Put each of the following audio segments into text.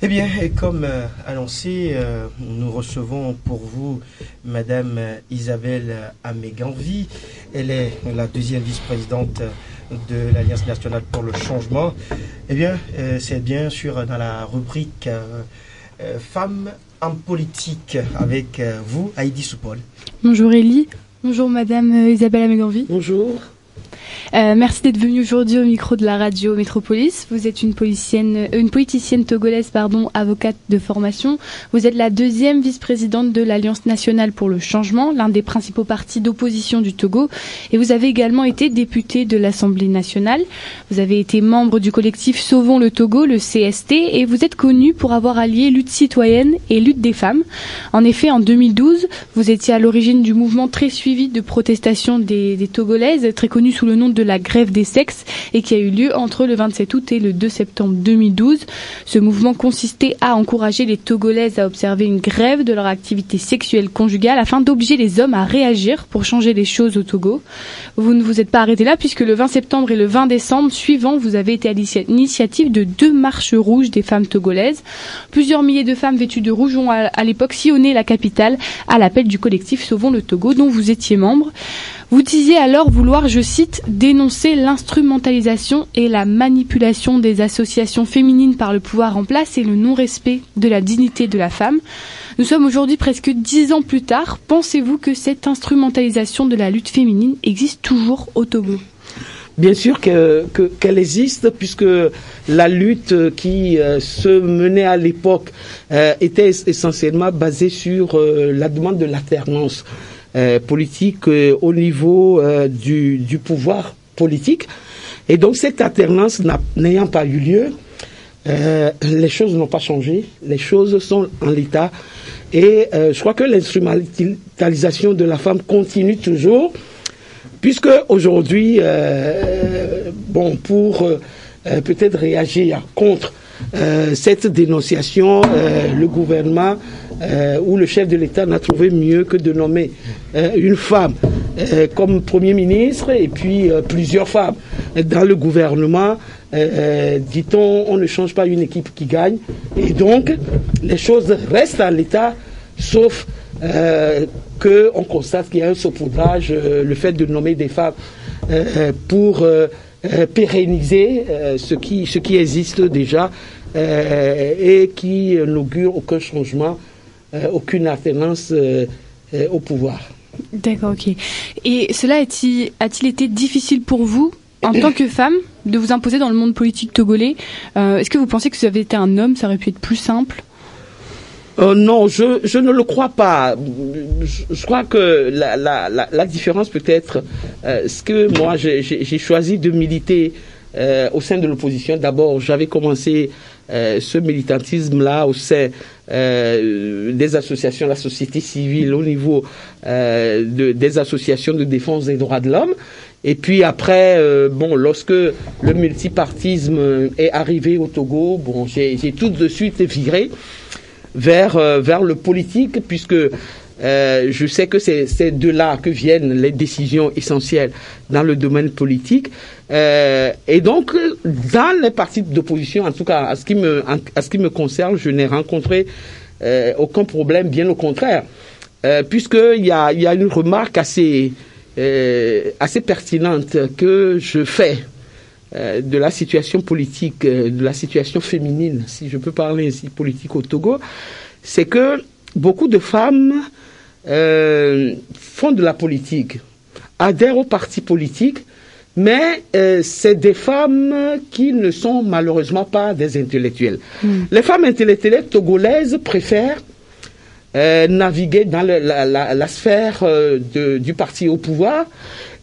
Eh bien, et comme annoncé, nous recevons pour vous Madame Isabelle Ameganvi. Elle est la deuxième vice-présidente de l'Alliance nationale pour le changement. Eh bien, c'est bien sûr dans la rubrique Femmes en politique avec vous, Heidi Soupol. Bonjour Elie, bonjour Madame Isabelle Ameganvi. Bonjour. Merci d'être venue aujourd'hui au micro de la radio Métropolis. Vous êtes une politicienne togolaise, avocate de formation. Vous êtes la deuxième vice-présidente de l'Alliance nationale pour le changement, l'un des principaux partis d'opposition du Togo. Et vous avez également été députée de l'Assemblée nationale. Vous avez été membre du collectif Sauvons le Togo, le CST, et vous êtes connue pour avoir allié lutte citoyenne et lutte des femmes. En effet, en 2012, vous étiez à l'origine du mouvement très suivi de protestation des Togolaises, très connu sous le nom de la grève des sexes et qui a eu lieu entre le 27 août et le 2 septembre 2012. Ce mouvement consistait à encourager les Togolaises à observer une grève de leur activité sexuelle conjugale afin d'obliger les hommes à réagir pour changer les choses au Togo. Vous ne vous êtes pas arrêté là puisque le 20 septembre et le 20 décembre suivant, vous avez été à l'initiative de 2 marches rouges des femmes togolaises. Plusieurs milliers de femmes vêtues de rouge ont à l'époque sillonné la capitale à l'appel du collectif Sauvons le Togo dont vous étiez membre. Vous disiez alors vouloir, je cite, dénoncer l'instrumentalisation et la manipulation des associations féminines par le pouvoir en place et le non-respect de la dignité de la femme. Nous sommes aujourd'hui presque 10 ans plus tard. Pensez-vous que cette instrumentalisation de la lutte féminine existe toujours au Togo ? Bien sûr qu'elle existe, puisque la lutte qui se menait à l'époque était essentiellement basée sur la demande de l'alternance politique au niveau du pouvoir politique. Et donc cette alternance n'ayant pas eu lieu, les choses n'ont pas changé, les choses sont en l'état. Et je crois que l'instrumentalisation de la femme continue toujours, puisque aujourd'hui, pour peut-être réagir contre cette dénonciation, le gouvernement où le chef de l'État n'a trouvé mieux que de nommer une femme comme Premier ministre et puis plusieurs femmes dans le gouvernement. Dit-on, on ne change pas une équipe qui gagne. Et donc, les choses restent à l'État, sauf qu'on constate qu'il y a un saupoudrage, le fait de nommer des femmes pour pérenniser ce qui existe déjà et qui n'augure aucun changement, aucune alternance au pouvoir. D'accord, ok. Et cela a-t-il été difficile pour vous, en tant que femme, de vous imposer dans le monde politique togolais ? Est-ce que vous pensez que si vous avez été un homme, ça aurait pu être plus simple ? Non, je ne le crois pas. Je crois que la différence peut être ce que moi j'ai choisi de militer au sein de l'opposition. D'abord, j'avais commencé ce militantisme-là au sein des associations, la société civile, au niveau des associations de défense des droits de l'homme. Et puis après, lorsque le multipartisme est arrivé au Togo, j'ai tout de suite viré vers le politique, puisque je sais que c'est de là que viennent les décisions essentielles dans le domaine politique. Et donc, dans les partis d'opposition, en tout cas, à ce qui me concerne, je n'ai rencontré aucun problème, bien au contraire, puisqu'il y a une remarque assez pertinente que je fais de la situation politique, de la situation féminine, si je peux parler ainsi, politique au Togo, c'est que beaucoup de femmes font de la politique, adhèrent aux partis politiques, mais c'est des femmes qui ne sont malheureusement pas des intellectuelles. Les femmes intellectuelles togolaises préfèrent naviguer dans la sphère du parti au pouvoir,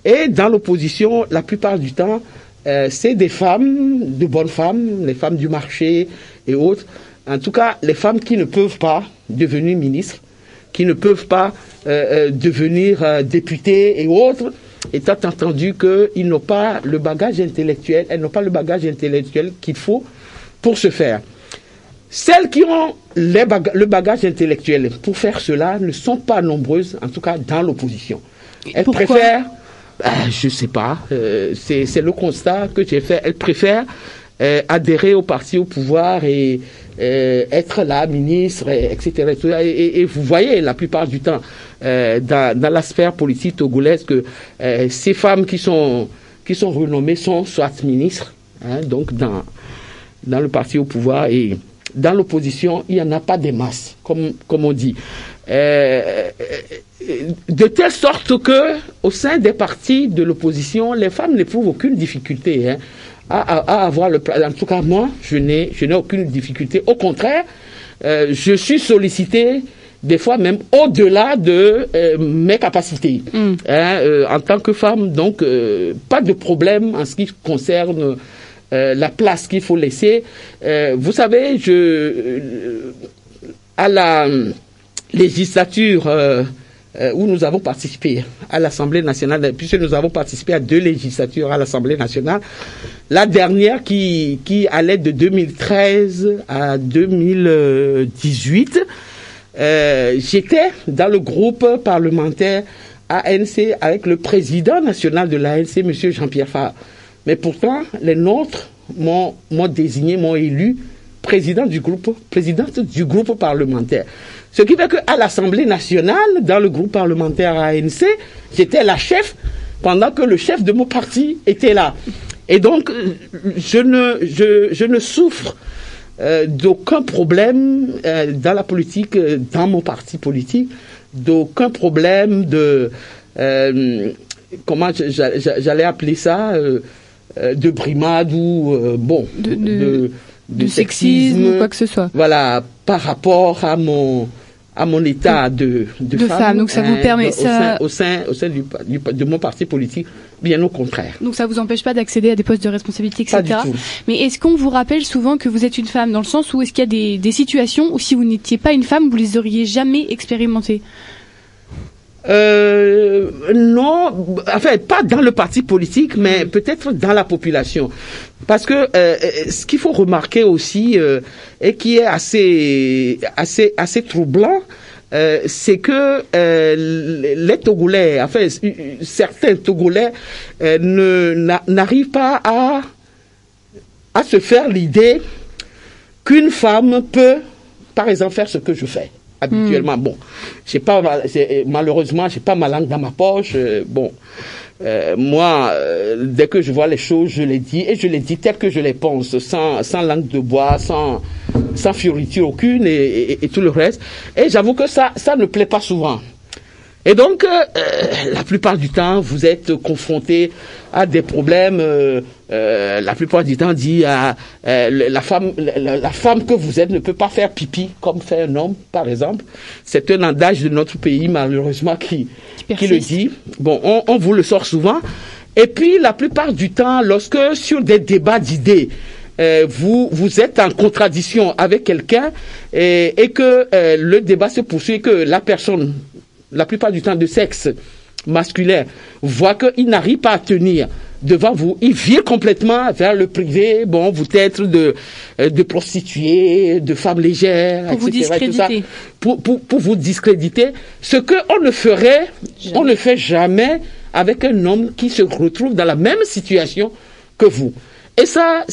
et dans l'opposition, la plupart du temps, c'est des femmes, de bonnes femmes, les femmes du marché et autres. En tout cas, les femmes qui ne peuvent pas devenir ministres, qui ne peuvent pas devenir députées et autres, étant entendu qu'ils n'ont pas le bagage intellectuel, elles n'ont pas le bagage intellectuel qu'il faut pour se faire. Celles qui ont le bagage intellectuel pour faire cela ne sont pas nombreuses, en tout cas dans l'opposition. Elles préfèrent, je ne sais pas, c'est le constat que j'ai fait, elles préfèrent adhérer au parti au pouvoir et être là, ministre, etc. Et vous voyez la plupart du temps dans la sphère politique togolaise que ces femmes qui sont renommées sont soit ministres, donc dans le parti au pouvoir, et dans l'opposition, il n'y en a pas des masses, comme on dit. De telle sorte que, au sein des partis de l'opposition, les femmes n'éprouvent aucune difficulté à avoir le place. En tout cas, moi, je n'ai aucune difficulté. Au contraire, je suis sollicité des fois même au-delà de mes capacités en tant que femme. Donc, pas de problème en ce qui concerne la place qu'il faut laisser. Vous savez, à la législature où nous avons participé à l'Assemblée nationale, puisque nous avons participé à 2 législatures à l'Assemblée nationale, la dernière qui allait de 2013 à 2018, j'étais dans le groupe parlementaire ANC avec le président national de l'ANC, M. Jean-Pierre Farr. Mais pourtant, les nôtres m'ont désigné, m'ont élu présidente du groupe parlementaire. Ce qui fait qu'à l'Assemblée nationale, dans le groupe parlementaire ANC, j'étais la chef, pendant que le chef de mon parti était là. Et donc, je ne souffre d'aucun problème dans la politique, dans mon parti politique, d'aucun problème de... comment j'allais appeler ça de brimade ou de sexisme ou quoi que ce soit. Voilà, par rapport à mon état de femme. Donc ça vous permet au sein de mon parti politique, bien au contraire. Donc ça vous empêche pas d'accéder à des postes de responsabilité, etc. Pas du tout. Mais est-ce qu'on vous rappelle souvent que vous êtes une femme, dans le sens où est-ce qu'il y a des situations où si vous n'étiez pas une femme, vous les auriez jamais expérimentées? Non, enfin pas dans le parti politique, mais peut-être dans la population, parce que ce qu'il faut remarquer aussi et qui est assez troublant, c'est que les Togolais, enfin certains Togolais n'arrivent pas à se faire l'idée qu'une femme peut, par exemple, faire ce que je fais habituellement. Bon, malheureusement, j'ai pas ma langue dans ma poche. Moi, dès que je vois les choses, je les dis, et je les dis telles que je les pense, sans langue de bois, sans fioriture aucune et tout le reste. Et j'avoue que ça ne plaît pas souvent. Et donc, la plupart du temps, vous êtes confrontés à des problèmes. La plupart du temps, dit la femme que vous êtes ne peut pas faire pipi comme fait un homme, par exemple. C'est un adage de notre pays, malheureusement, qui le dit. Bon, on vous le sort souvent. Et puis, la plupart du temps, lorsque sur des débats d'idées, vous êtes en contradiction avec quelqu'un et que le débat se poursuit, que la personne, la plupart du temps de sexe masculin, voit qu'il n'arrive pas à tenir devant vous, il vire complètement vers le privé, vous êtes de prostituées, de femmes légères, pour etc. Vous discréditer. Tout ça, pour vous discréditer, ce qu'on ne ferait, on ne fait jamais avec un homme qui se retrouve dans la même situation que vous. Et ça,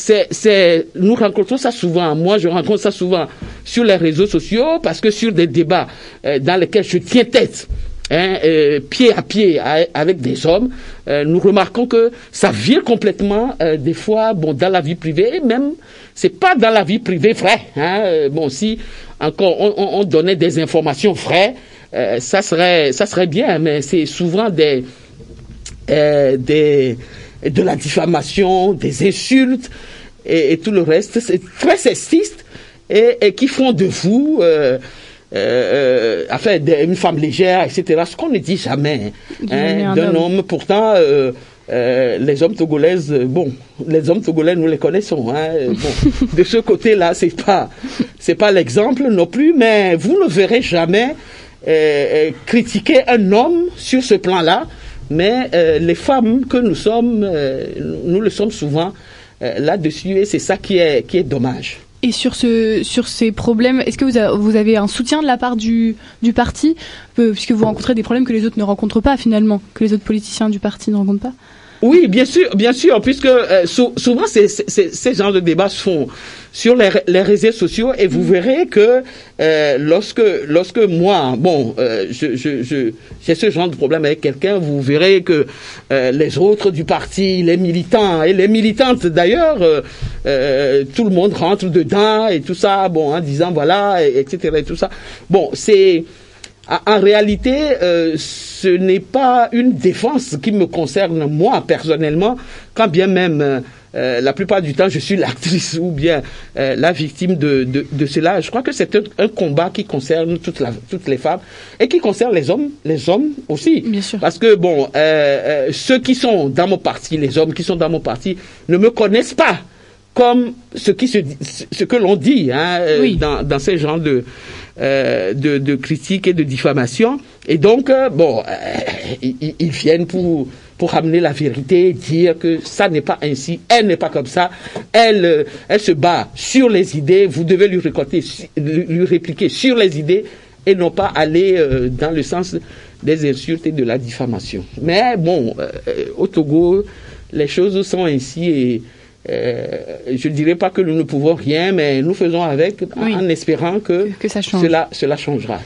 nous rencontrons ça souvent. Moi, je rencontre ça souvent sur les réseaux sociaux, parce que sur des débats dans lesquels je tiens tête, pied à pied avec des hommes, nous remarquons que ça vire complètement des fois, dans la vie privée, et même c'est pas dans la vie privée vrai. Si encore on donnait des informations vraies, ça serait bien, mais c'est souvent de la diffamation, des insultes et tout le reste. C'est très sexiste et qui font de vous une femme légère, etc. Ce qu'on ne dit jamais d'un homme. Pourtant, les hommes togolaises, les hommes togolais, nous les connaissons. De ce côté-là, c'est pas l'exemple non plus, mais vous ne verrez jamais critiquer un homme sur ce plan-là. Mais les femmes que nous sommes, nous le sommes souvent là-dessus, et c'est ça qui est dommage. Et sur ces problèmes, est-ce que vous avez un soutien de la part du parti, puisque vous rencontrez des problèmes que les autres ne rencontrent pas finalement, que les autres politiciens du parti ne rencontrent pas? Oui, bien sûr, puisque souvent ces genres de débats se font sur les réseaux sociaux et vous verrez que lorsque moi, j'ai ce genre de problème avec quelqu'un, vous verrez que les autres du parti, les militants et les militantes d'ailleurs, tout le monde rentre dedans et tout ça, en disant voilà, etc. et tout ça. Bon, c'est en réalité, ce n'est pas une défense qui me concerne moi personnellement, quand bien même la plupart du temps je suis l'actrice ou bien la victime de cela. Je crois que c'est un combat qui concerne toutes les femmes et qui concerne les hommes aussi. Bien sûr. Parce que ceux qui sont dans mon parti, les hommes qui sont dans mon parti, ne me connaissent pas comme ce que l'on dit oui. dans ces genres de critiques et de diffamation. Et donc, ils viennent pour ramener la vérité, dire que ça n'est pas ainsi, elle n'est pas comme ça, elle se bat sur les idées, vous devez lui répliquer sur les idées et non pas aller dans le sens des insultes et de la diffamation. Mais au Togo, les choses sont ainsi et je ne dirais pas que nous ne pouvons rien, mais nous faisons avec oui. en espérant que ça change. Cela changera.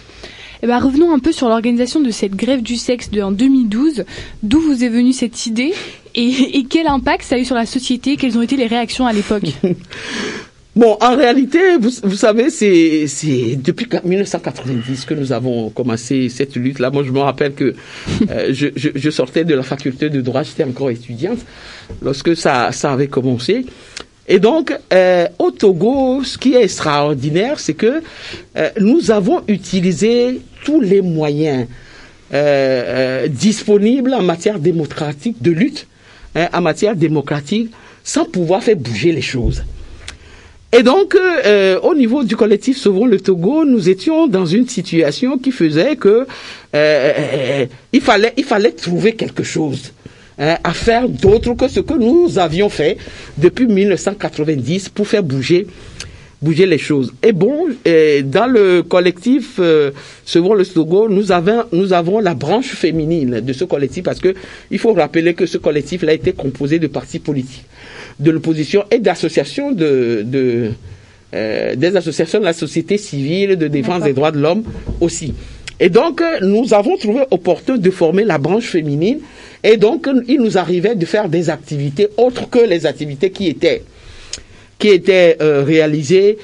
Eh ben, revenons un peu sur l'organisation de cette grève du sexe en 2012. D'où vous est venue cette idée et quel impact ça a eu sur la société? Quelles ont été les réactions à l'époque? Bon, en réalité, vous savez, c'est depuis 1990 que nous avons commencé cette lutte-là. Moi, je me rappelle que je sortais de la faculté de droit, j'étais encore étudiante lorsque ça avait commencé. Et donc, au Togo, ce qui est extraordinaire, c'est que nous avons utilisé tous les moyens disponibles en matière démocratique de lutte, en matière démocratique, sans pouvoir faire bouger les choses. Et donc, au niveau du collectif Sauvons le Togo, nous étions dans une situation qui faisait que il fallait trouver quelque chose à faire d'autre que ce que nous avions fait depuis 1990 pour faire bouger les choses. Et dans le collectif Sauvons le Togo, nous avons la branche féminine de ce collectif parce que il faut rappeler que ce collectif a été composé de partis politiques, de l'opposition et d'associations des associations de la société civile, de défense des droits de l'homme aussi. Et donc, nous avons trouvé opportun de former la branche féminine et donc, il nous arrivait de faire des activités autres que les activités qui étaient réalisées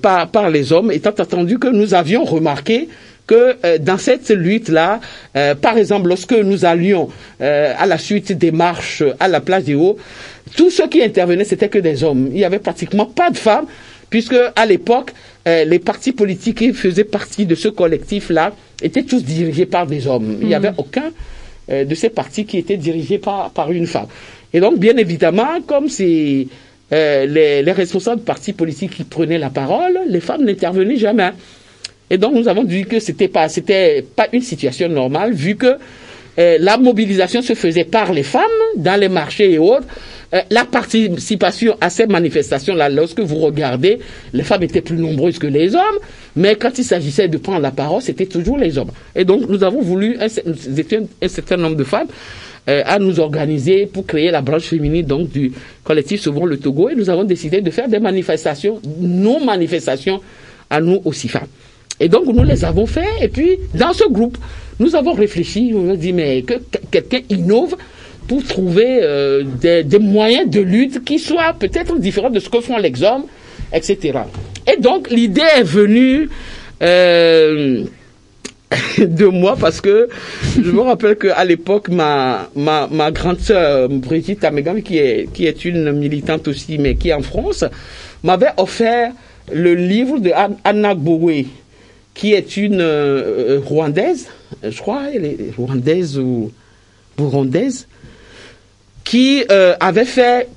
par les hommes, étant entendu que nous avions remarqué que dans cette lutte-là, par exemple, lorsque nous allions à la suite des marches à la place des Hauts, tous ceux qui intervenaient, c'était que des hommes. Il n'y avait pratiquement pas de femmes, puisque à l'époque, les partis politiques qui faisaient partie de ce collectif-là étaient tous dirigés par des hommes. Il n'y avait aucun de ces partis qui était dirigé par une femme. Et donc, bien évidemment, comme c'est les responsables de partis politiques qui prenaient la parole, les femmes n'intervenaient jamais. Et donc, nous avons dit que c'était pas une situation normale, vu que la mobilisation se faisait par les femmes dans les marchés et autres. La participation à ces manifestations-là, lorsque vous regardez, les femmes étaient plus nombreuses que les hommes, mais quand il s'agissait de prendre la parole, c'était toujours les hommes. Et donc, nous avons voulu, nous étions un certain nombre de femmes, à nous organiser pour créer la branche féminine donc du collectif Sauvons le Togo, et nous avons décidé de faire des manifestations, nos manifestations à nous aussi femmes. Et donc, nous les avons fait, et puis, dans ce groupe, nous avons réfléchi, on a dit, mais que quelqu'un innove pour trouver des moyens de lutte qui soient peut-être différents de ce que font les hommes, etc. Et donc, l'idée est venue de moi parce que je me rappelle qu'à l'époque, ma grande sœur, Brigitte Amegami, qui est une militante aussi, mais qui est en France, m'avait offert le livre de Anna Gbowe, qui est une Rwandaise, je crois, elle est rwandaise ou burundaise, qui avait fait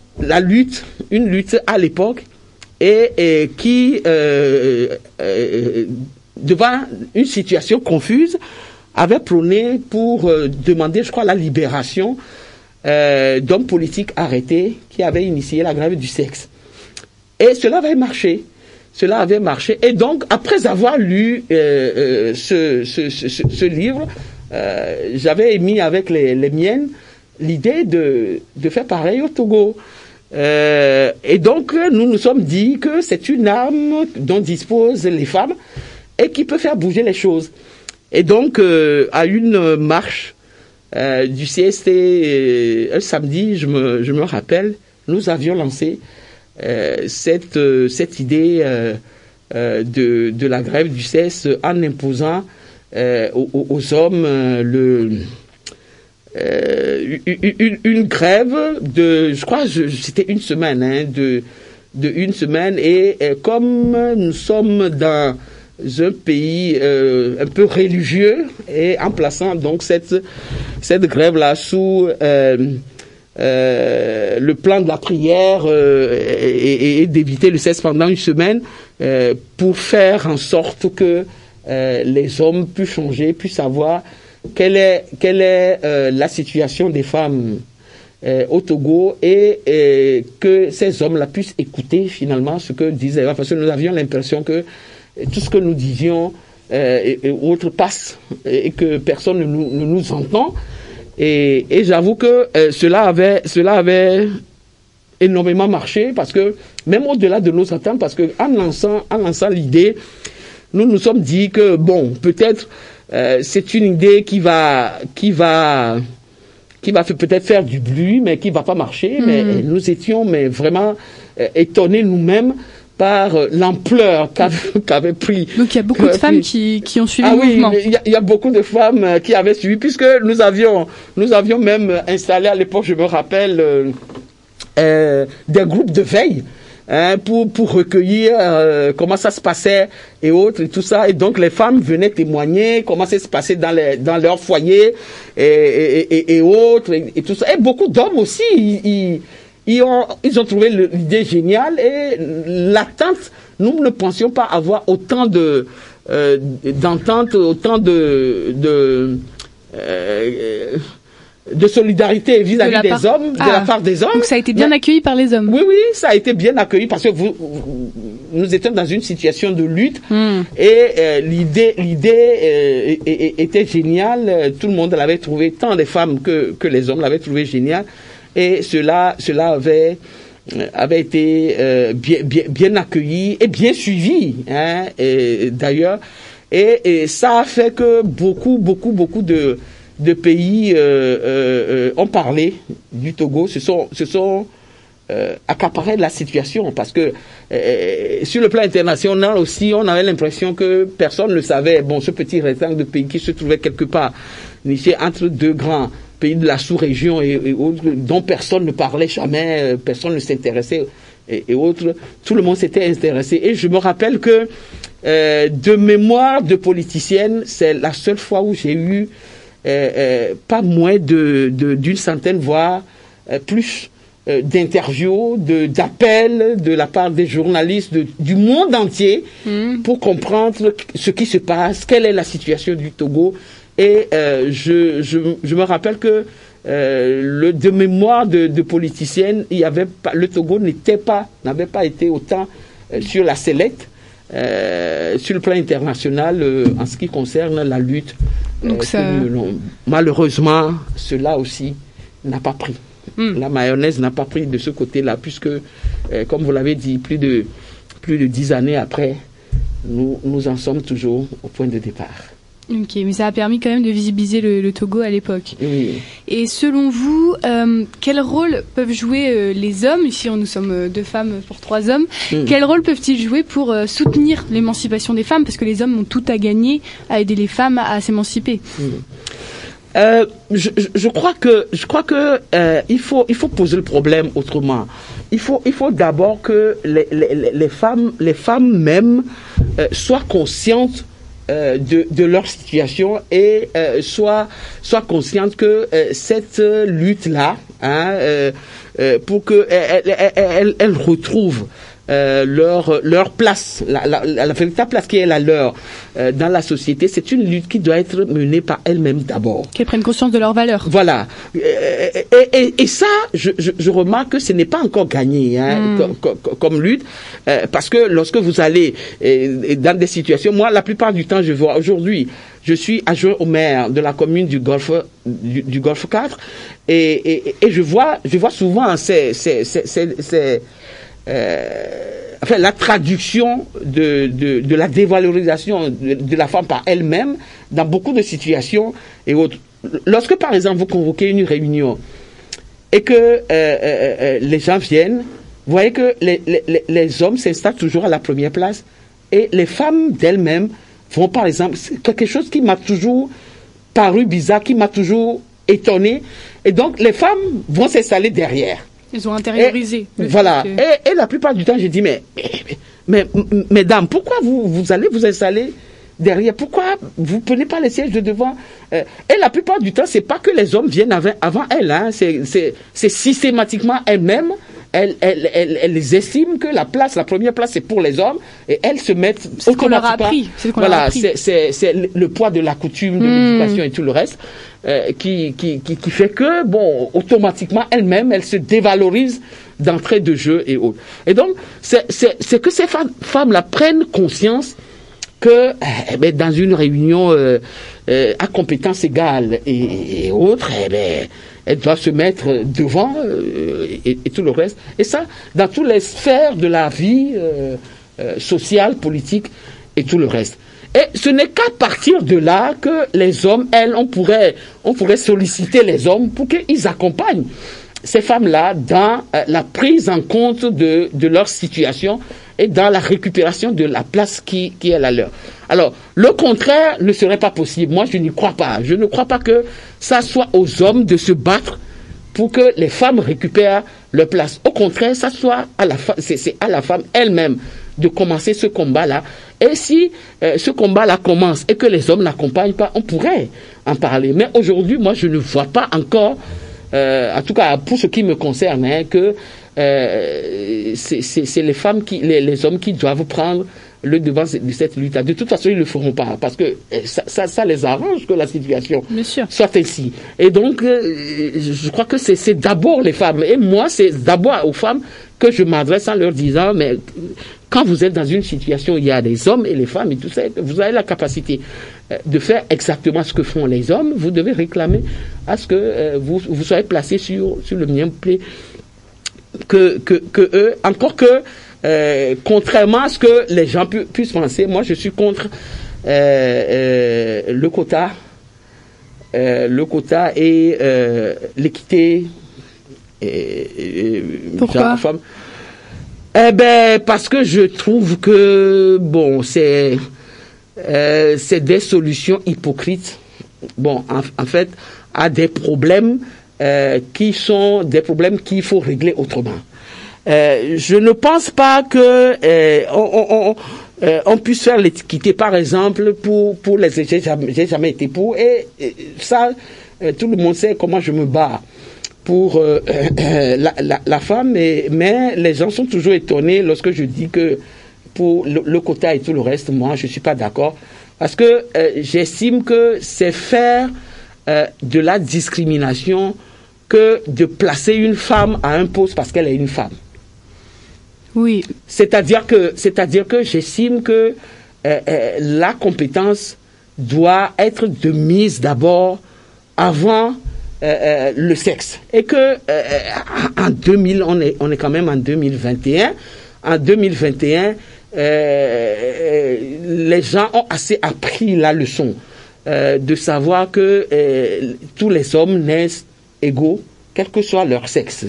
une lutte à l'époque, et qui, devant une situation confuse, avait prôné pour demander, je crois, la libération d'hommes politiques arrêtés qui avaient initié la grève du sexe. Et cela avait marché. Et donc, après avoir lu ce livre, j'avais émis avec les miennes l'idée de faire pareil au Togo. Et donc, nous nous sommes dit que c'est une arme dont disposent les femmes et qui peut faire bouger les choses. Et donc, à une marche du CST, un samedi, je me rappelle, nous avions lancé cette idée de la grève du CES en imposant aux hommes une grève de, je crois, c'était une semaine, de une semaine. Et comme nous sommes dans un pays un peu religieux, et en plaçant donc cette grève-là sous le plan de la prière et d'éviter le cesse pendant une semaine pour faire en sorte que les hommes puissent changer, puissent savoir quelle est la situation des femmes au Togo et que ces hommes-là puissent écouter finalement ce que disaient. Parce que nous avions l'impression que tout ce que nous disions et autres passe et que personne ne nous entend. Et j'avoue que cela avait énormément marché parce que même au-delà de nos attentes, parce que en lançant l'idée, nous nous sommes dit que bon, peut-être c'est une idée qui va peut-être faire du bruit, mais qui va pas marcher. Mais nous étions vraiment étonnés nous-mêmes par l'ampleur qu'avait pris. Donc il y a beaucoup de femmes qui ont suivi le mouvement. Oui, il y a beaucoup de femmes qui avaient suivi, puisque nous avions même installé à l'époque, je me rappelle, des groupes de veille pour recueillir comment ça se passait et autres et tout ça. Et donc les femmes venaient témoigner comment ça se passait dans leur foyer et autres et tout ça. Et beaucoup d'hommes aussi, ils ont trouvé l'idée géniale et l'attente. Nous ne pensions pas avoir autant d'entente, autant de solidarité vis-à-vis des hommes, de la part des hommes. Donc ça a été bien accueilli par les hommes. Oui, ça a été bien accueilli parce que nous étions dans une situation de lutte et l'idée était géniale. Tout le monde l'avait trouvé, tant les femmes que les hommes l'avaient trouvé génial. Et cela avait été bien accueilli et bien suivi, d'ailleurs. Et ça a fait que beaucoup de pays ont parlé du Togo, se sont accaparés de la situation, parce que sur le plan international aussi, on avait l'impression que personne ne savait, ce petit rectangle de pays qui se trouvait quelque part niché entre deux grands pays de la sous-région et autres, dont personne ne parlait jamais, personne ne s'intéressait et autres, tout le monde s'était intéressé. Et je me rappelle que de mémoire de politicienne, c'est la seule fois où j'ai eu pas moins d'une centaine, voire plus d'interviews, d'appels de la part des journalistes du monde entier pour comprendre ce qui se passe, quelle est la situation du Togo. Et je me rappelle que de mémoire de politicienne, le Togo n'avait pas été autant sur la sellette sur le plan international en ce qui concerne la lutte. Donc malheureusement, cela aussi n'a pas pris. La mayonnaise n'a pas pris de ce côté-là, puisque, comme vous l'avez dit, plus de 10 années après, nous en sommes toujours au point de départ. Ok, mais ça a permis quand même de visibiliser le Togo à l'époque. Oui. Et selon vous, quel rôle peuvent jouer les hommes, ici nous sommes 2 femmes pour 3 hommes, quel rôle peuvent-ils jouer pour soutenir l'émancipation des femmes, parce que les hommes ont tout à gagner à aider les femmes à s'émanciper. Je crois que il faut poser le problème autrement. Il faut d'abord que les femmes même soient conscientes de leur situation et soient conscientes que cette lutte là pour que elles retrouvent leur place, la véritable place qui est la leur dans la société. C'est une lutte qui doit être menée par elles-mêmes d'abord. Qu'elles prennent conscience de leurs valeurs. Voilà. Et ça, je remarque que ce n'est pas encore gagné comme lutte, parce que lorsque vous allez dans des situations, moi, la plupart du temps, je vois aujourd'hui, je suis adjoint au maire de la commune du Golfe 4 et je vois souvent la traduction de la dévalorisation de la femme par elle-même dans beaucoup de situations et autres. Lorsque, par exemple, vous convoquez une réunion et que les gens viennent, vous voyez que les hommes s'installent toujours à la première place et les femmes d'elles-mêmes vont, par exemple, c'est quelque chose qui m'a toujours paru bizarre, qui m'a toujours étonné. Et donc, les femmes vont s'installer derrière. Ils ont intériorisé. Voilà. Et la plupart du temps, j'ai dit, mais mesdames, pourquoi vous allez vous installer derrière? Pourquoi vous prenez pas les sièges de devant? Et la plupart du temps, c'est pas que les hommes viennent avant elles, hein. C'est systématiquement elles-mêmes. Elles estiment que la première place, c'est pour les hommes, et elles se mettent c'est automatiquement. Voilà, c'est le poids de la coutume, de l'éducation et tout le reste, qui fait que, bon, automatiquement, elles se dévalorisent d'entrée de jeu et autres. Et donc, c'est que ces femmes-là prennent conscience que, dans une réunion à compétences égales et autres, elle doit se mettre devant et tout le reste. Et ça, dans toutes les sphères de la vie sociale, politique et tout le reste. Et ce n'est qu'à partir de là que les hommes, on pourrait solliciter les hommes pour qu'ils accompagnent ces femmes-là dans la prise en compte de leur situation et dans la récupération de la place qui est la leur. Alors, le contraire ne serait pas possible. Moi, je n'y crois pas. Je ne crois pas que ça soit aux hommes de se battre pour que les femmes récupèrent leur place. Au contraire, ça soit c'est à la femme elle-même de commencer ce combat-là. Et si ce combat-là commence et que les hommes n'accompagnent pas, on pourrait en parler. Mais aujourd'hui, moi, je ne vois pas encore, en tout cas pour ce qui me concerne, que c'est les femmes les hommes qui doivent prendre le devant de cette lutte. De toute façon, ils ne le feront pas parce que ça les arrange que la situation soit ainsi. Et donc, je crois que c'est d'abord les femmes. Et moi, c'est d'abord aux femmes que je m'adresse en leur disant, mais quand vous êtes dans une situation où il y a des hommes et les femmes et tout ça, vous avez la capacité de faire exactement ce que font les hommes, vous devez réclamer à ce que vous soyez placés sur le même pied que eux, encore que contrairement à ce que les gens puissent penser, moi je suis contre le quota et l'équité. Pourquoi? Parce que je trouve que bon, c'est des solutions hypocrites. Bon, en fait, à des problèmes qui sont des problèmes qu'il faut régler autrement. Je ne pense pas que on puisse faire l'équité, par exemple, pour les j'ai jamais été pour, et ça, tout le monde sait comment je me bats pour la femme, mais les gens sont toujours étonnés lorsque je dis que pour le quota et tout le reste, moi, je suis pas d'accord, parce que j'estime que c'est faire de la discrimination que de placer une femme à un poste parce qu'elle est une femme. Oui. C'est-à-dire que j'estime que la compétence doit être de mise d'abord avant le sexe. Et que en 2000, on est quand même en 2021. En 2021, les gens ont assez appris la leçon de savoir que tous les hommes naissent égaux, quel que soit leur sexe.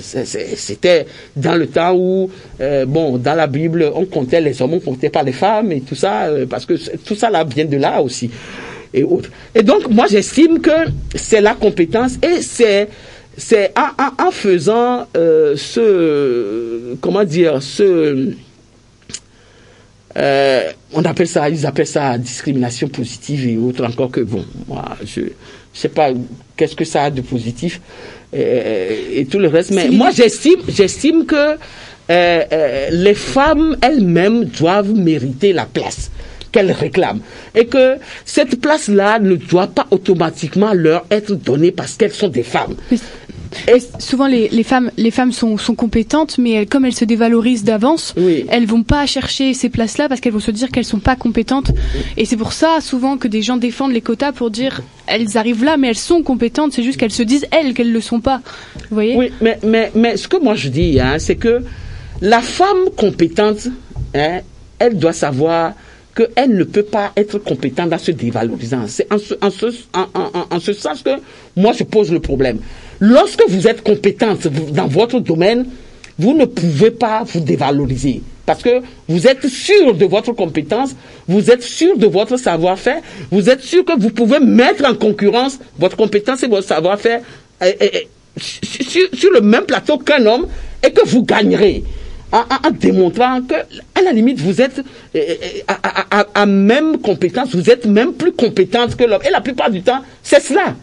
C'était dans le temps où, dans la Bible, on comptait les hommes, on comptait pas les femmes et tout ça, parce que tout ça là vient de là aussi et autres. Et donc, moi, j'estime que c'est la compétence et c'est en faisant ils appellent ça discrimination positive et autres, encore que bon, moi, je sais pas qu'est-ce que ça a de positif et tout le reste, mais moi j'estime que les femmes elles-mêmes doivent mériter la place qu'elles réclament. Et que cette place-là ne doit pas automatiquement leur être donnée parce qu'elles sont des femmes. Et souvent les femmes sont compétentes, mais comme elles se dévalorisent d'avance, oui. Elles vont pas chercher ces places-là parce qu'elles vont se dire qu'elles sont pas compétentes. Et c'est pour ça souvent que des gens défendent les quotas pour dire elles arrivent là, mais elles sont compétentes. C'est juste qu'elles se disent qu'elles le sont pas. Vous voyez? Oui, mais ce que moi je dis, c'est que la femme compétente, elle doit savoir qu'elle ne peut pas être compétente en se dévalorisant. C'est en ce sens que moi je pose le problème. Lorsque vous êtes compétente dans votre domaine, vous ne pouvez pas vous dévaloriser. Parce que vous êtes sûr de votre compétence, vous êtes sûr de votre savoir-faire, vous êtes sûr que vous pouvez mettre en concurrence votre compétence et votre savoir-faire sur le même plateau qu'un homme et que vous gagnerez. En démontrant que, à la limite, vous êtes à même compétence, vous êtes même plus compétente que l'homme. Et la plupart du temps, c'est cela.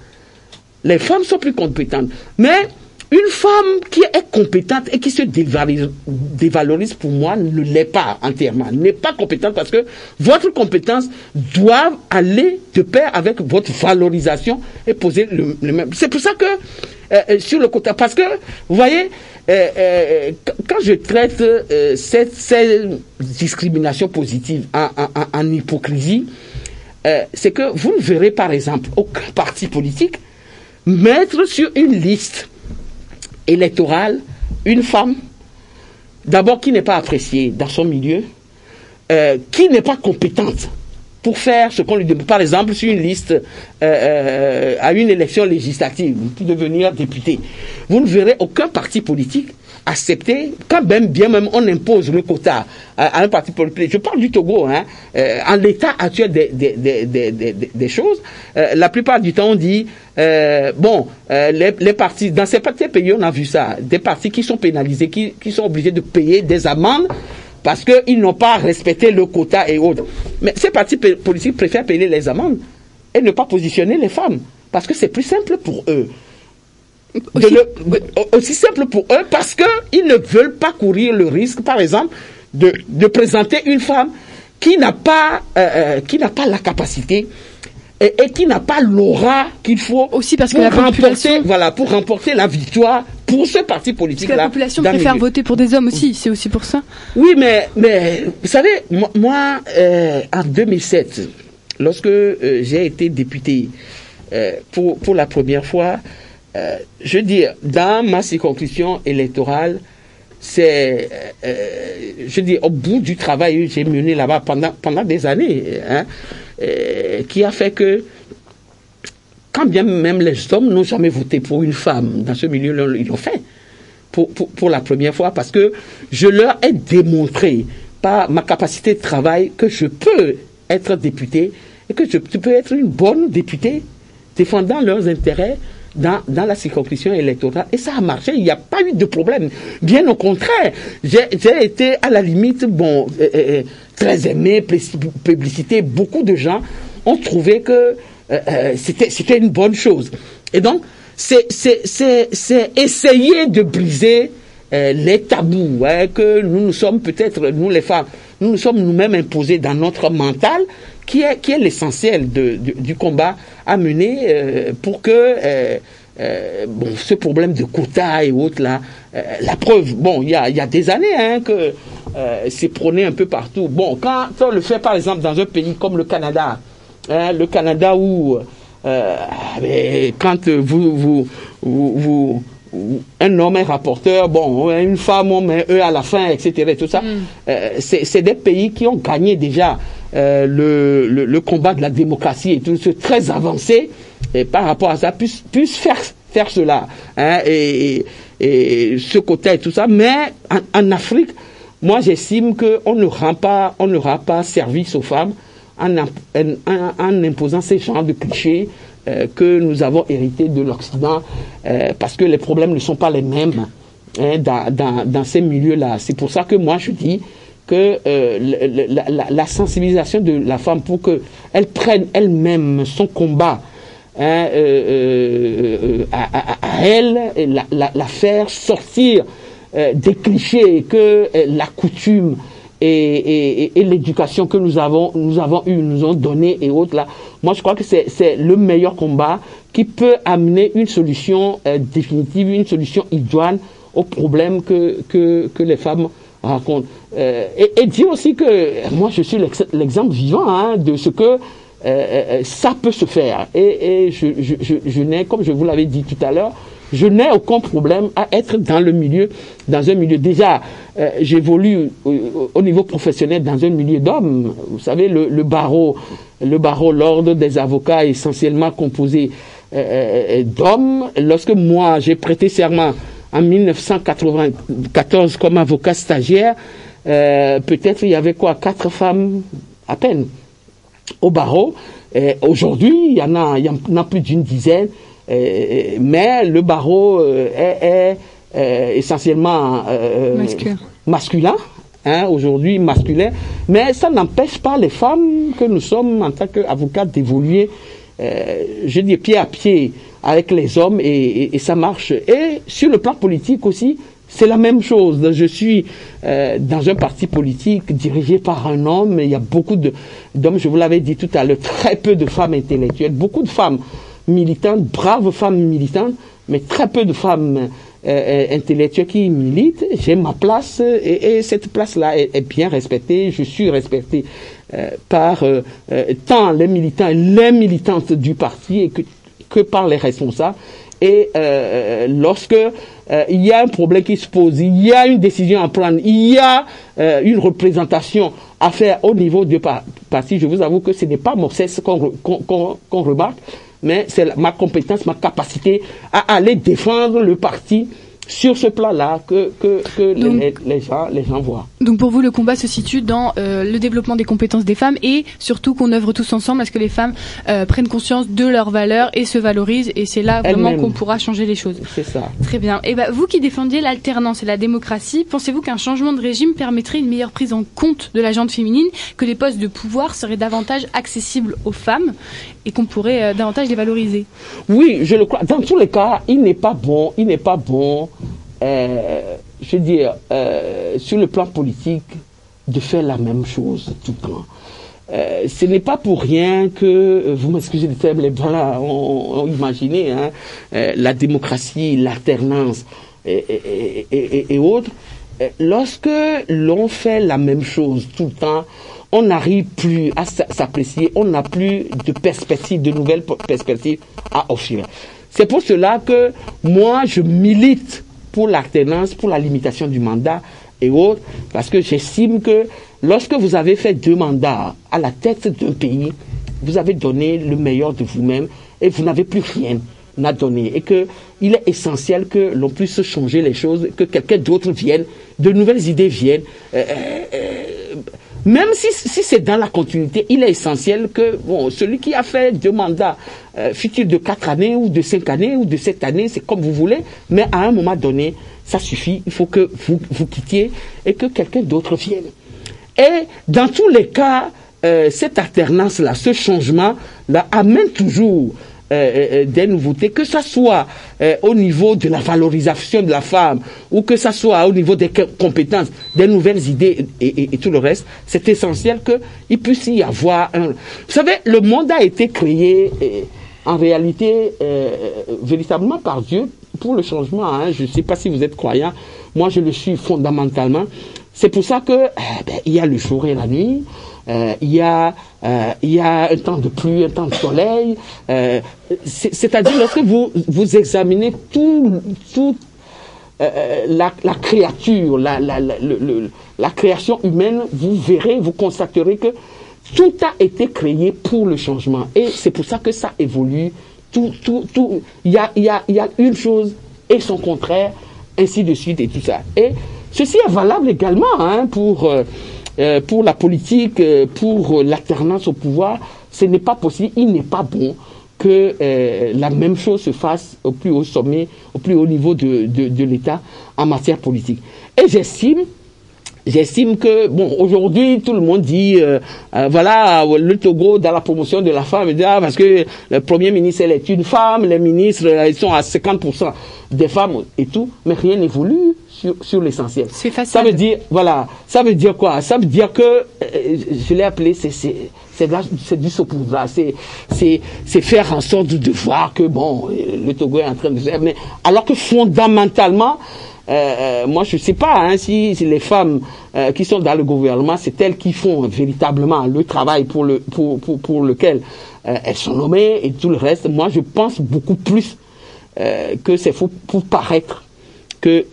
Les femmes sont plus compétentes. Mais une femme qui est compétente et qui se dévalorise, pour moi, ne l'est pas entièrement. N'est pas compétente parce que votre compétence doit aller de pair avec votre valorisation et poser le même. C'est pour ça que, sur le côté, parce que, vous voyez, quand je traite cette discrimination positive en hypocrisie, c'est que vous ne verrez par exemple aucun parti politique mettre sur une liste électorale une femme, d'abord qui n'est pas appréciée dans son milieu, qui n'est pas compétente pour faire ce qu'on lui demande. Par exemple, sur une liste à une élection législative pour devenir député, vous ne verrez aucun parti politique accepter, quand bien même on impose le quota à un parti politique. Je parle du Togo, en l'état actuel des choses, la plupart du temps on dit les partis, dans ces pays on a vu ça, des partis qui sont pénalisés, qui sont obligés de payer des amendes parce qu'ils n'ont pas respecté le quota et autres. Mais ces partis politiques préfèrent payer les amendes et ne pas positionner les femmes parce que c'est plus simple pour eux. Aussi simple pour eux parce qu'ils ne veulent pas courir le risque, par exemple, de présenter une femme qui n'a pas la capacité et qui n'a pas l'aura qu'il faut aussi parce que pour remporter la victoire pour ce parti politique-là. Parce que la population préfère voter pour des hommes aussi, c'est aussi pour ça. Oui, mais vous savez, moi en 2007, lorsque j'ai été député pour la première fois, je veux dire, dans ma circonscription électorale, c'est, je veux dire, au bout du travail que j'ai mené là-bas pendant des années, qui a fait que, quand bien même les hommes n'ont jamais voté pour une femme, dans ce milieu, ils l'ont fait pour la première fois, parce que je leur ai démontré par ma capacité de travail que je peux être député et que je peux être une bonne députée défendant leurs intérêts dans la circonscription électorale. Et ça a marché, il n'y a pas eu de problème. Bien au contraire, j'ai été à la limite, très aimé, publicité. Beaucoup de gens ont trouvé que c'était une bonne chose. Et donc, c'est essayer de briser les tabous que nous sommes peut-être, nous les femmes, nous sommes nous-mêmes imposés dans notre mental, qui est l'essentiel du combat à mener pour que ce problème de quotas et autres là, la preuve, il y a des années que c'est prôné un peu partout. Quand on le fait par exemple dans un pays comme le Canada où quand vous un homme est rapporteur, une femme, on met eux à la fin, etc. Tout ça, c'est des pays qui ont gagné déjà le combat de la démocratie et tout, c'est très avancé, et par rapport à ça, puissent faire cela, et ce côté et tout ça. Mais en Afrique, moi j'estime qu'on ne rend pas service aux femmes en imposant ces genres de clichés que nous avons hérité de l'Occident, parce que les problèmes ne sont pas les mêmes dans ces milieux-là. C'est pour ça que moi je dis que la sensibilisation de la femme pour qu'elle prenne elle-même son combat à elle, et la faire sortir des clichés que la coutume et l'éducation que nous avons nous ont donné et autres là. Moi, je crois que c'est le meilleur combat qui peut amener une solution définitive, une solution idoine aux problèmes que les femmes rencontrent. Et dire aussi que moi, je suis l'exemple vivant de ce que ça peut se faire. Et je n'ai, comme je vous l'avais dit tout à l'heure, je n'ai aucun problème à être dans un milieu. Déjà, j'évolue au niveau professionnel dans un milieu d'hommes. Vous savez, le barreau, l'ordre des avocats est essentiellement composé d'hommes. Lorsque moi, j'ai prêté serment en 1994 comme avocat stagiaire, peut-être il y avait 4 femmes à peine au barreau. Aujourd'hui, il y en a plus d'une dizaine. Mais le barreau est essentiellement masculin, aujourd'hui masculin, mais ça n'empêche pas les femmes que nous sommes en tant qu'avocats d'évoluer, je dis pied à pied avec les hommes et ça marche. Et sur le plan politique aussi, c'est la même chose. Je suis dans un parti politique dirigé par un homme, il y a beaucoup d'hommes, je vous l'avais dit tout à l'heure, très peu de femmes intellectuelles, beaucoup de femmes militantes, braves femmes militantes, mais très peu de femmes intellectuelles qui militent. J'ai ma place et cette place-là est bien respectée. Je suis respecté par tant les militants et les militantes du parti que par les responsables. Et lorsque il y a un problème qui se pose, il y a une décision à prendre, il y a une représentation à faire au niveau du parti, je vous avoue que ce n'est pas mon cesse qu'on remarque, mais c'est ma compétence, ma capacité à aller défendre le parti sur ce plan-là que les gens voient. Donc pour vous, le combat se situe dans le développement des compétences des femmes et surtout qu'on œuvre tous ensemble à ce que les femmes prennent conscience de leurs valeurs et se valorisent, et c'est là vraiment qu'on pourra changer les choses. C'est ça. Très bien. Et vous qui défendiez l'alternance et la démocratie, pensez-vous qu'un changement de régime permettrait une meilleure prise en compte de la gente féminine, que les postes de pouvoir seraient davantage accessibles aux femmes et qu'on pourrait davantage les valoriser? Oui, je le crois. Dans tous les cas, il n'est pas bon, je veux dire, sur le plan politique, de faire la même chose tout le temps. Ce n'est pas pour rien que, vous m'excusez du terme, les blancs ont imaginé la démocratie, l'alternance et autres. Lorsque l'on fait la même chose tout le temps, on n'arrive plus à s'apprécier, on n'a plus de perspectives, de nouvelles perspectives à offrir. C'est pour cela que moi, je milite pour l'alternance, pour la limitation du mandat et autres, parce que j'estime que lorsque vous avez fait 2 mandats à la tête d'un pays, vous avez donné le meilleur de vous-même et vous n'avez plus rien à donner. Et qu'il est essentiel que l'on puisse changer les choses, que quelqu'un d'autre vienne, de nouvelles idées viennent. Même si c'est dans la continuité, il est essentiel que celui qui a fait 2 mandats, fut-il de 4 années ou de 5 années ou de 7 années, c'est comme vous voulez, mais à un moment donné, ça suffit, il faut que vous quittiez et que quelqu'un d'autre vienne. Et dans tous les cas, cette alternance-là, ce changement-là amène toujours des nouveautés, que ce soit au niveau de la valorisation de la femme ou que ce soit au niveau des compétences, des nouvelles idées et tout le reste. C'est essentiel qu'il puisse y avoir un... Vous savez, le monde a été créé en réalité véritablement par Dieu pour le changement. Je ne sais pas si vous êtes croyant, moi je le suis fondamentalement. C'est pour ça que il y a le jour et la nuit. Il y a un temps de pluie, un temps de soleil. C'est-à-dire lorsque vous examinez toute la créature, la création humaine, vous verrez, vous constaterez que tout a été créé pour le changement. Et c'est pour ça que ça évolue. Il y a une chose et son contraire, ainsi de suite et tout ça. Et ceci est valable également pour la politique, pour l'alternance au pouvoir. Ce n'est pas possible, il n'est pas bon que la même chose se fasse au plus haut sommet, au plus haut niveau de l'État en matière politique. Et j'estime que, aujourd'hui, tout le monde dit, voilà, le Togo, dans la promotion de la femme, parce que le Premier ministre, elle est une femme, les ministres, ils sont à 50% des femmes et tout, mais rien n'évolue sur l'essentiel. C'est facile. Ça veut dire, voilà, ça veut dire quoi? Ça veut dire que, je l'ai appelé, c'est du saupoudrage, c'est faire en sorte de voir que, bon, le Togo est en train de faire, mais alors que fondamentalement, moi je ne sais pas hein, si les femmes qui sont dans le gouvernement, c'est elles qui font véritablement le travail pour lequel elles sont nommées et tout le reste. Moi je pense beaucoup plus que c'est faux pour paraître que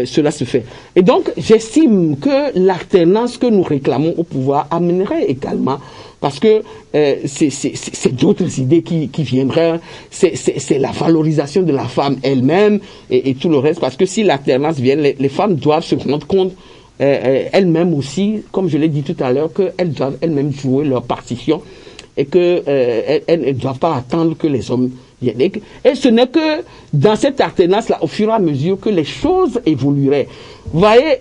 cela se fait. Et donc j'estime que l'alternance que nous réclamons au pouvoir amènerait également, parce que c'est d'autres idées qui viendraient, c'est la valorisation de la femme elle-même et tout le reste, parce que si l'alternance vient, les femmes doivent se rendre compte elles-mêmes aussi, comme je l'ai dit tout à l'heure, qu'elles doivent elles-mêmes jouer leur partition et qu'elles ne doivent pas attendre que les hommes viennent. Et ce n'est que dans cette alternance-là, au fur et à mesure que les choses évolueraient. Vous voyez,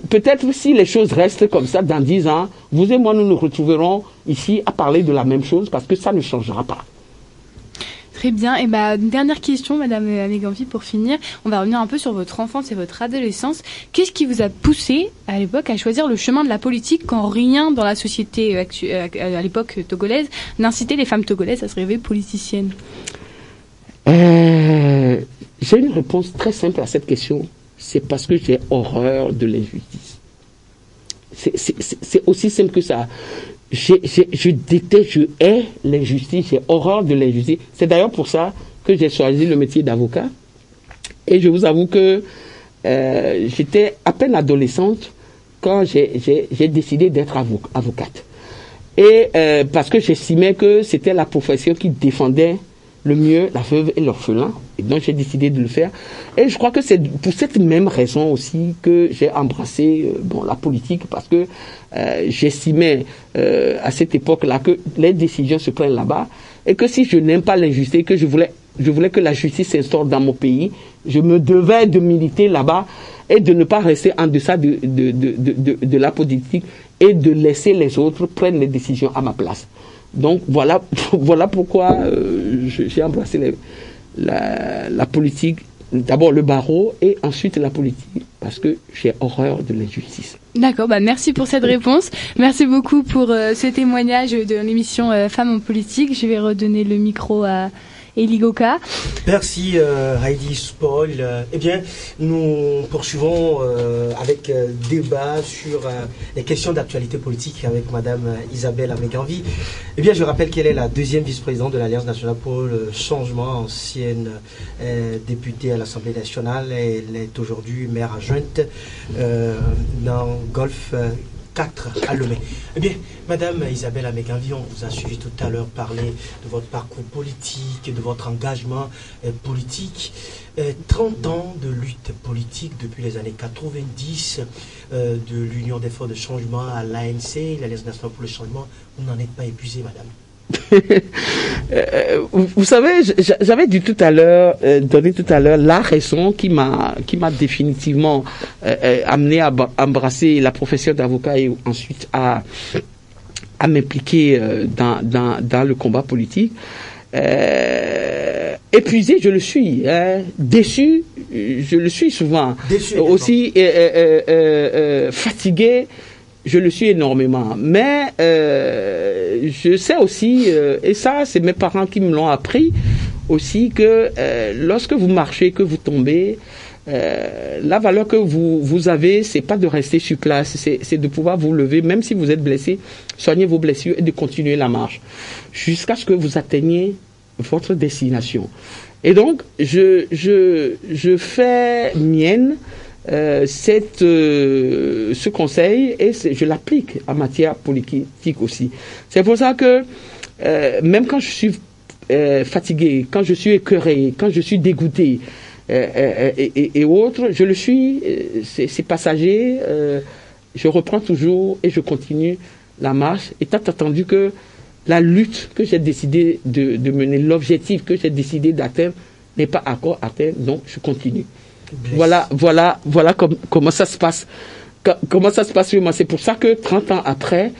peut-être si les choses restent comme ça dans 10 ans, vous et moi, nous nous retrouverons ici à parler de la même chose parce que ça ne changera pas. Très bien. Et une dernière question, Madame Améganvi, pour finir. On va revenir un peu sur votre enfance et votre adolescence. Qu'est-ce qui vous a poussé, à l'époque, à choisir le chemin de la politique quand rien dans la société à l'époque togolaise n'incitait les femmes togolaises à se révéler politiciennes? J'ai une réponse très simple à cette question. C'est parce que j'ai horreur de l'injustice. C'est aussi simple que ça. Je déteste, je hais l'injustice, j'ai horreur de l'injustice. C'est d'ailleurs pour ça que j'ai choisi le métier d'avocat. Et je vous avoue que j'étais à peine adolescente quand j'ai décidé d'être avocate. Et parce que j'estimais que c'était la profession qui défendait le mieux la veuve et l'orphelin. Et donc j'ai décidé de le faire. Et je crois que c'est pour cette même raison aussi que j'ai embrassé la politique, parce que j'estimais à cette époque-là que les décisions se prennent là-bas, et que si je n'aime pas l'injustice, que je voulais que la justice s'instaure dans mon pays, je me devais de militer là-bas et de ne pas rester en deçà de la politique et de laisser les autres prendre les décisions à ma place. Donc voilà pourquoi j'ai embrassé la politique, d'abord le barreau et ensuite la politique, parce que j'ai horreur de l'injustice. D'accord, merci pour cette réponse. Merci beaucoup pour ce témoignage de l'émission Femmes en politique. Je vais redonner le micro à Eli Goka. Merci Heidi Spoil. Eh bien, nous poursuivons avec débat sur les questions d'actualité politique avec Madame Isabelle Améganvi. Eh bien, je rappelle qu'elle est la deuxième vice-présidente de l'Alliance nationale pour le changement, ancienne députée à l'Assemblée nationale. Elle est aujourd'hui maire adjointe dans Golfe 4 à Lomé. Eh bien, Madame Isabelle Améganvi, on vous a suivi tout à l'heure parler de votre parcours politique, de votre engagement politique. 30 ans de lutte politique depuis les années 90, de l'Union des forces de changement à l'ANC, l'Alliance nationale pour le changement. Vous n'en êtes pas épuisée, Madame? Vous savez, j'avais dit tout à l'heure, donné tout à l'heure la raison qui m'a définitivement amené à embrasser la profession d'avocat et ensuite à m'impliquer dans le combat politique. Épuisé, je le suis. Déçu, je le suis souvent. Déçu, aussi fatigué, je le suis énormément. Mais je sais aussi, et ça c'est mes parents qui me l'ont appris aussi, que lorsque vous marchez, que vous tombez, la valeur que vous avez, c'est pas de rester sur place, c'est de pouvoir vous lever, même si vous êtes blessé, soigner vos blessures et de continuer la marche jusqu'à ce que vous atteigniez votre destination. Et donc je fais mienne ce conseil et je l'applique en matière politique aussi. C'est pour ça que même quand je suis fatigué, quand je suis écœuré, quand je suis dégoûté et autres, je le suis, c'est passager, je reprends toujours et je continue la marche, étant entendu que la lutte que j'ai décidé de mener, l'objectif que j'ai décidé d'atteindre n'est pas encore atteint, donc je continue. Voilà comment ça se passe. Comment ça se passe sur moi. C'est pour ça que 30 ans après,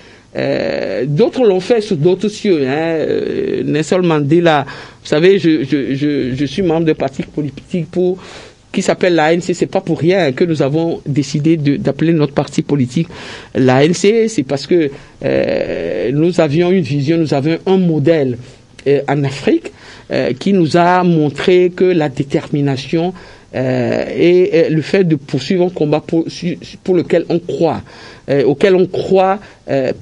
d'autres l'ont fait sous d'autres cieux. Nelson Mandela, vous savez, je suis membre de parti politique qui s'appelle l'ANC. C'est pas pour rien que nous avons décidé d'appeler notre parti politique l'ANC. C'est parce que nous avions une vision, nous avions un modèle en Afrique qui nous a montré que la détermination et le fait de poursuivre un combat pour lequel on croit, auquel on croit,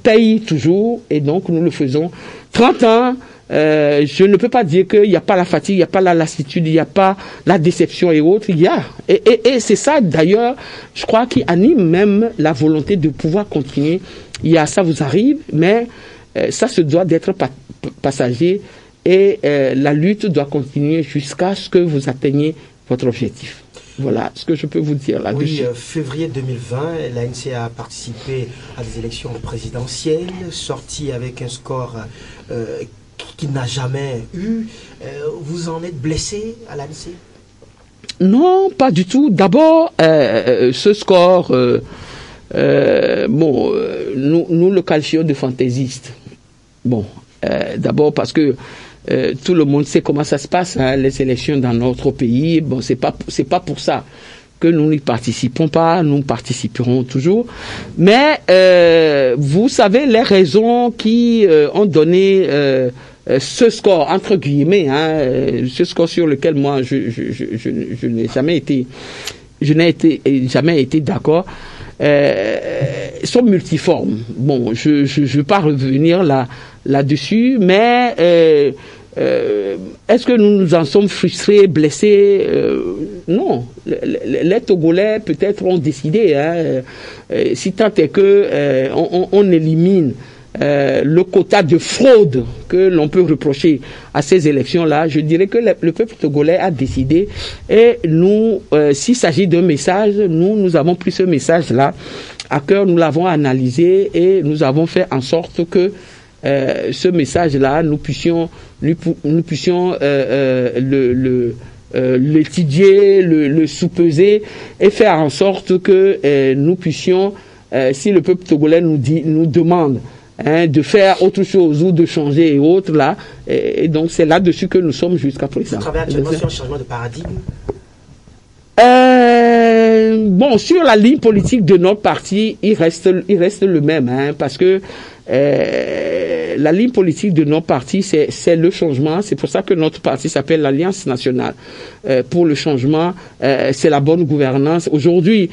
paye toujours, et donc nous le faisons. 30 ans, je ne peux pas dire qu'il n'y a pas la fatigue, il n'y a pas la lassitude, il n'y a pas la déception et autres, il y a. Et c'est ça d'ailleurs, je crois, qui anime même la volonté de pouvoir continuer. Il y a ça vous arrive, mais ça se doit d'être passager, et la lutte doit continuer jusqu'à ce que vous atteigniez votre objectif. Voilà ce que je peux vous dire là-dessus. Oui, février 2020, l'ANC a participé à des élections présidentielles, sorti avec un score qu'il n'a jamais eu. Vous en êtes blessé à l'ANC? Non, pas du tout. D'abord, ce score, nous le qualifions de fantaisiste. Bon, d'abord parce que tout le monde sait comment ça se passe, hein, les élections dans notre pays. Bon, c'est pas pour ça que nous n'y participons pas, nous participerons toujours. Mais vous savez les raisons qui ont donné ce score entre guillemets, hein, ce score sur lequel moi je n'ai jamais été d'accord. Sont multiformes. Bon, je vais pas revenir là-dessus, mais est-ce que nous en sommes frustrés, blessés? Non. Les Togolais peut-être ont décidé, hein, si tant est que on élimine le quota de fraude que l'on peut reprocher à ces élections-là, je dirais que le peuple togolais a décidé, et nous, s'il s'agit d'un message, nous avons pris ce message-là à cœur, nous l'avons analysé et nous avons fait en sorte que ce message-là, nous puissions l'étudier, le sous-peser et faire en sorte que nous puissions, si le peuple togolais nous demande de faire autre chose ou de changer et autres là, et donc c'est là-dessus que nous sommes jusqu'à présent. Vous travaillez actuellement sur un changement de paradigme? Bon, sur la ligne politique de notre parti, il reste le même, hein, parce que la ligne politique de notre parti, c'est le changement. C'est pour ça que notre parti s'appelle l'Alliance nationale pour le changement. C'est la bonne gouvernance. Aujourd'hui,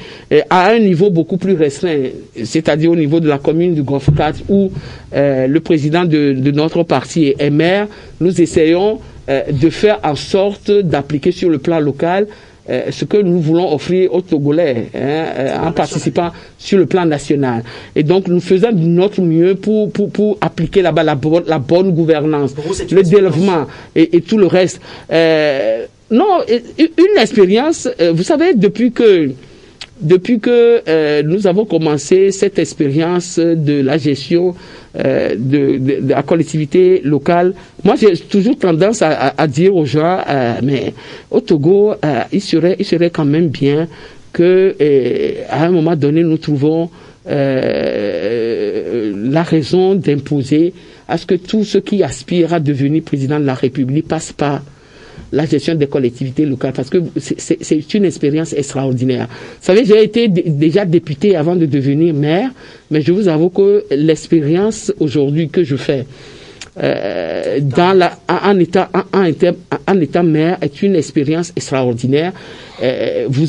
à un niveau beaucoup plus restreint, c'est-à-dire au niveau de la commune du Golfe 4, où le président de notre parti est maire, nous essayons de faire en sorte d'appliquer sur le plan local ce que nous voulons offrir aux Togolais, en participant sur le plan national. Et donc, nous faisons de notre mieux pour appliquer là-bas la bonne gouvernance, le développement et tout le reste. Non, une expérience, vous savez, depuis que nous avons commencé cette expérience de la gestion de la collectivité locale, moi j'ai toujours tendance à dire aux gens, mais au Togo, il serait quand même bien que à un moment donné nous trouvons la raison d'imposer à ce que tous ceux qui aspirent à devenir président de la République passent par la gestion des collectivités locales, parce que c'est une expérience extraordinaire. Vous savez, j'ai été déjà député avant de devenir maire, mais je vous avoue que l'expérience aujourd'hui que je fais en état maire est une expérience extraordinaire. Vous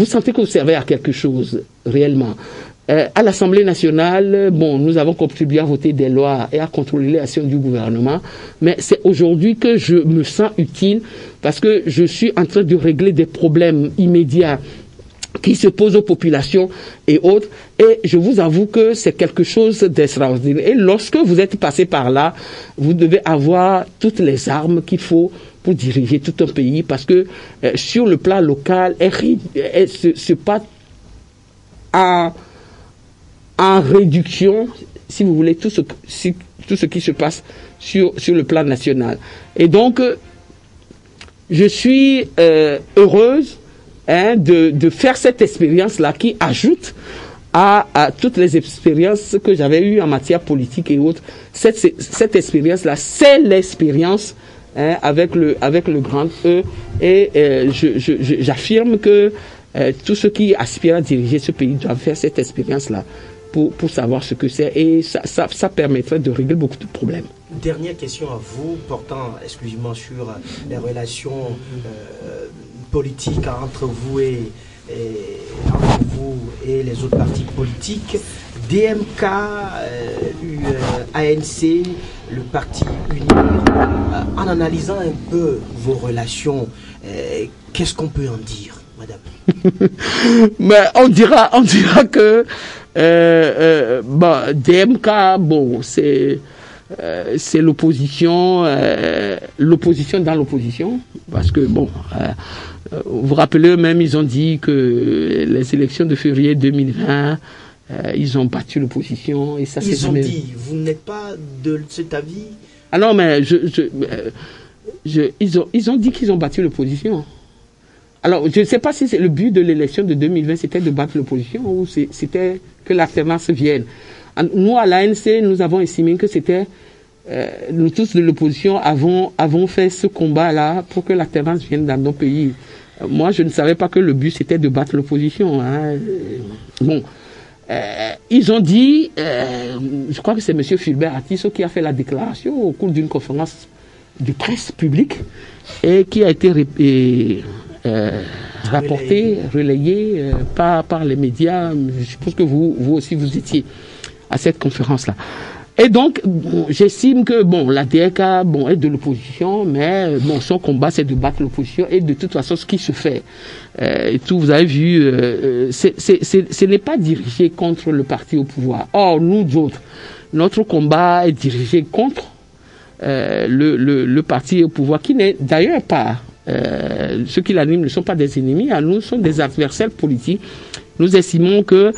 sentez que vous servez à quelque chose réellement. À l'Assemblée nationale, bon, nous avons contribué à voter des lois et à contrôler l'action du gouvernement, mais c'est aujourd'hui que je me sens utile parce que je suis en train de régler des problèmes immédiats qui se posent aux populations et autres, et je vous avoue que c'est quelque chose d'extraordinaire. Et lorsque vous êtes passé par là, vous devez avoir toutes les armes qu'il faut pour diriger tout un pays, parce que sur le plan local, elle se passe en réduction, si vous voulez, tout ce qui se passe sur le plan national. Et donc, je suis heureuse de faire cette expérience-là qui ajoute à toutes les expériences que j'avais eues en matière politique et autres. Cette expérience-là, c'est l'expérience hein, avec le grand E. Et j'affirme que tous ceux qui aspirent à diriger ce pays doivent faire cette expérience-là pour savoir ce que c'est. Et ça permettrait de régler beaucoup de problèmes. Dernière question à vous, portant exclusivement sur les relations politiques entre vous et les autres partis politiques. DMK, ANC, le parti UNIR, en analysant un peu vos relations, qu'est-ce qu'on peut en dire, madame? Mais on dira que DMK, bon, c'est l'opposition, l'opposition dans l'opposition, parce que bon, vous vous rappelez eux-mêmes, ils ont dit que les élections de février 2020, ils ont battu l'opposition et ça c'est Ils ont dit, vous n'êtes pas de cet avis? Ah non, mais ils ont dit qu'ils ont battu l'opposition. Alors, je ne sais pas si c'est le but de l'élection de 2020, c'était de battre l'opposition ou c'était que l'alternance vienne. Nous, à l'ANC, nous avons estimé que c'était, nous tous de l'opposition avons fait ce combat-là pour que l'alternance vienne dans nos pays. Moi, je ne savais pas que le but c'était de battre l'opposition. Hein. Bon, ils ont dit, je crois que c'est M. Fulbert Atisso qui a fait la déclaration au cours d'une conférence de presse publique et qui a été rapporté, relayé par les médias. Je suppose que vous aussi vous étiez à cette conférence-là. Et donc, j'estime que la DRK est de l'opposition, mais son combat c'est de battre l'opposition et de toute façon ce qui se fait. Et tout, vous avez vu, ce n'est pas dirigé contre le parti au pouvoir. Or, nous autres, notre combat est dirigé contre le parti au pouvoir, qui n'est d'ailleurs pas, ceux qui l'animent ne sont pas des ennemis, à nous sont des adversaires politiques. Nous estimons que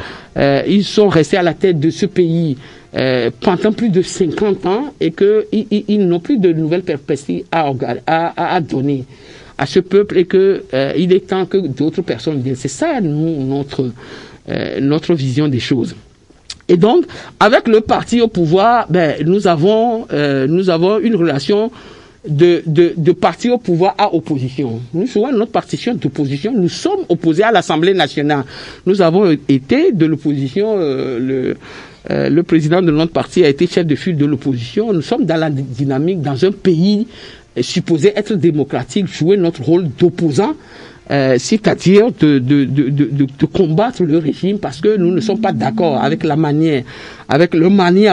ils sont restés à la tête de ce pays pendant plus de 50 ans et qu'ils n'ont plus de nouvelles perspectives à donner à ce peuple et que il est temps que d'autres personnes viennent. C'est ça notre vision des choses. Et donc, avec le parti au pouvoir, nous avons une relation de parti au pouvoir à opposition. Nous, souvent, notre partition d'opposition, nous sommes opposés à l'Assemblée nationale. Nous avons été de l'opposition, le président de notre parti a été chef de file de l'opposition. Nous sommes dans la dynamique, dans un pays supposé être démocratique, jouer notre rôle d'opposant, c'est-à-dire de combattre le régime parce que nous ne sommes pas d'accord avec la manière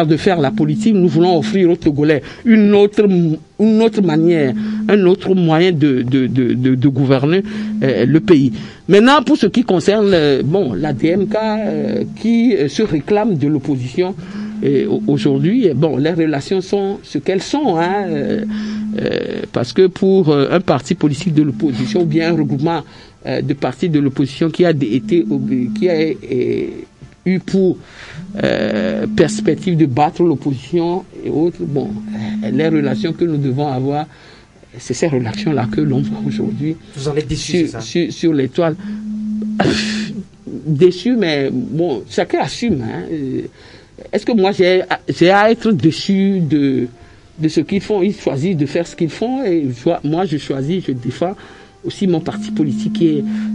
de faire la politique. Nous voulons offrir aux Togolais une autre manière, un autre moyen de gouverner le pays. Maintenant, pour ce qui concerne la DMK qui se réclame de l'opposition, aujourd'hui, les relations sont ce qu'elles sont, parce que pour un parti politique de l'opposition ou bien un regroupement de partis de l'opposition qui a eu pour perspective de battre l'opposition et autres, les relations que nous devons avoir, c'est ces relations-là que l'on voit aujourd'hui. Vous en êtes déçu, sur l'étoile. Déçu, mais chacun assume. Est-ce que moi j'ai à être déçu de ce qu'ils font? Ils choisissent de faire ce qu'ils font et moi je choisis, je défends aussi mon parti politique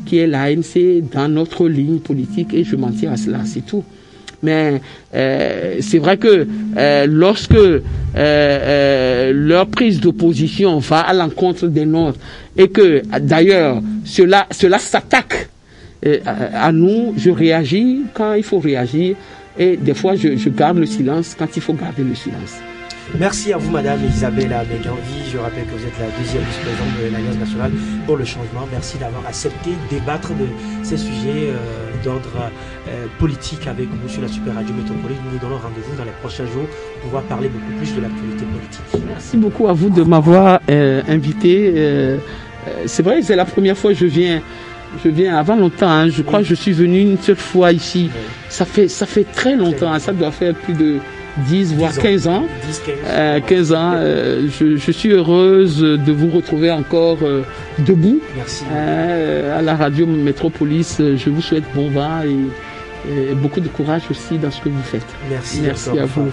qui est l'ANC dans notre ligne politique et je m'en tiens à cela, c'est tout. Mais c'est vrai que lorsque leur prise d'opposition va à l'encontre des nôtres et que d'ailleurs cela s'attaque à nous, je réagis quand il faut réagir et des fois je garde le silence quand il faut garder le silence. Merci à vous, Madame Isabelle Ameganvi. Je rappelle que vous êtes la deuxième vice-présidente de l'Alliance nationale pour le changement. Merci d'avoir accepté de débattre de ces sujets d'ordre politique avec nous sur la Super Radio Métropolis. Nous nous donnons rendez-vous dans les prochains jours pour pouvoir parler beaucoup plus de l'actualité politique. Merci beaucoup à vous de m'avoir invité. C'est vrai, c'est la première fois que je viens avant longtemps. Je crois que je suis venu une seule fois ici. Oui. Ça fait très longtemps. Ça doit faire plus de 10 voire 15 ans. 15 ans. Je suis heureuse de vous retrouver encore debout. Merci. À la radio Métropolis. Je vous souhaite bon vent beaucoup de courage aussi dans ce que vous faites. Merci à vous.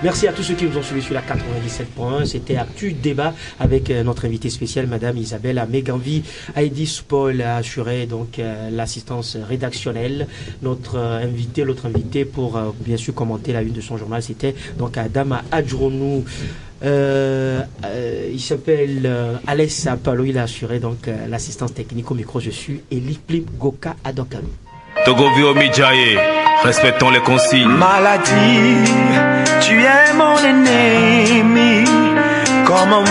Merci à tous ceux qui nous ont suivis sur la 97.1. C'était Actu Débat avec notre invité spécial, Madame Isabelle Améganvi. Heidi Spoil a assuré donc l'assistance rédactionnelle. L'autre invité pour bien sûr commenter la une de son journal, c'était donc Adama Adjrounou. Il s'appelle Alessa Palo, il a assuré donc l'assistance technique. Au micro, je suis Eli Plim Goka Adokan. Togovio Mijaye, respectons les consignes. Maladie, tu es mon ennemi. Comment